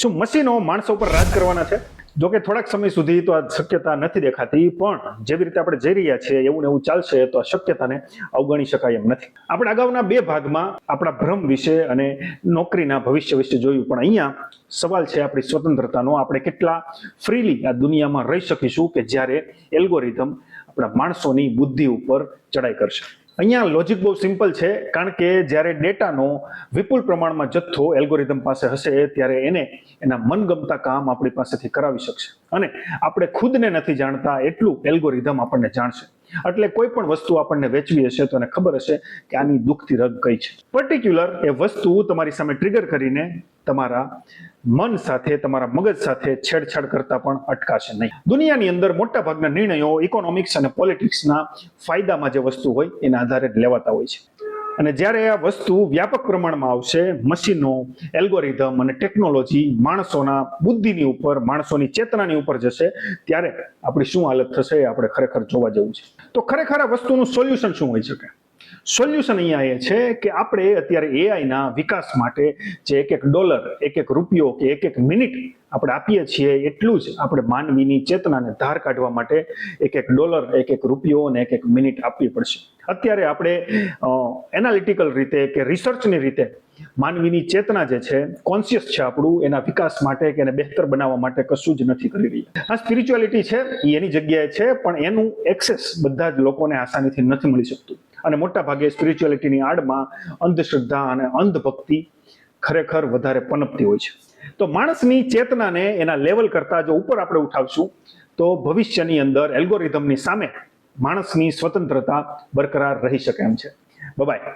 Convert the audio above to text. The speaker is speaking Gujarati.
શું મશીનો માણસો ઉપર રાજ કરવાના છે? જોકે થોડાક સમય સુધી તો આ શક્યતા નથી દેખાતી, પણ જેવી રીતે આપણે જઈ રહ્યા છીએ એવું ને એવું ચાલશે તો આ શક્યતાને અવગણી શકાય એમ નથી. આપણે અગાઉના 2 ભાગમાં આપણા ભ્રમ વિશે અને નોકરીના ભવિષ્ય વિશે જોયું, પણ અહીંયા સવાલ છે આપણી સ્વતંત્રતાનો. આપણે કેટલા ફ્રીલી આ દુનિયામાં રહી શકીશું કે જ્યારે એલ્ગોરિધમ આપણા માણસોની બુદ્ધિ ઉપર ચડાઈ કરશે. અહીંયા લોજિક બહુ સિમ્પલ છે, કારણ કે જ્યારે ડેટાનો વિપુલ પ્રમાણમાં જથ્થો એલ્ગોરિધમ પાસે હશે ત્યારે એને એના મનગમતા કામ આપણી પાસેથી કરાવી શકશે, અને આપણે ખુદને નથી જાણતા એટલું એલ્ગોરિધમ આપણને જાણશે. એટલે કોઈ પણ વસ્તુ આપણને વેચવી હશે તો એને ખબર હશે કે આની દુખતી રગ કઈ છે. પર્ટિક્યુલર એ વસ્તુ તમારી સામે ટ્રિગર કરીને તમારા મન સાથે, તમારા મગજ સાથે છેડછાડ કરતા પણ અટકાશે નહીં. દુનિયાની અંદર મોટા ભાગના નિર્ણયો ઇકોનોમિક્સ અને પોલિટિક્સના ફાયદામાં જે વસ્તુ હોય એના આધારે લેવાતા હોય છે. અને જ્યારે આ વસ્તુ વ્યાપક પ્રમાણમાં આવશે, મશીનો, એલ્ગોરિધમ અને ટેકનોલોજી માણસોના બુદ્ધિની ઉપર, માણસોની ચેતનાની ઉપર જશે, ત્યારે આપણી શું હાલત થશે એ આપણે ખરેખર જોવા જેવું છે. તો ખરેખર આ વસ્તુનું સોલ્યુશન શું હોઈ શકે? સોલ્યુશન અહીંયા એ છે કે આપણે અત્યારે એઆઈના વિકાસ માટે જે $1 $1 રૂપિયો કે 1 મિનિટ આપણે આપીએ છીએ, એટલું જ આપણે માનવીની ચેતનાને ધાર કાઢવા માટે $1 $1 રૂપિયો અને 1 મિનિટ આપવી પડશે. અત્યારે આપણે એનાલિટિકલ રીતે કે રિસર્ચની રીતે માનવીની ચેતના જે છે, કોન્શિયસ છે આપણું, એના વિકાસ માટે કે એને બહેતર બનાવવા માટે કશું જ નથી કરી રહ્યા. આ સ્પિરિચ્યુઆલિટી છે એ એની જગ્યાએ છે, પણ એનું એક્સેસ બધા જ લોકોને આસાનીથી નથી મળી શકતું. અને મોટા ભાગે સ્પિરિચ્યુઆલિટીની આડમાં અંધશ્રદ્ધા અને અંધભક્તિ ખરેખર વધારે પનપતી હોય છે. તો માણસની ચેતનાને એના લેવલ કરતા જો ઉપર આપણે ઉઠાવશું તો ભવિષ્યની અંદર એલ્ગોરિધમની સામે માણસની સ્વતંત્રતા બરકરાર રહી શકે એમ છે. બાય.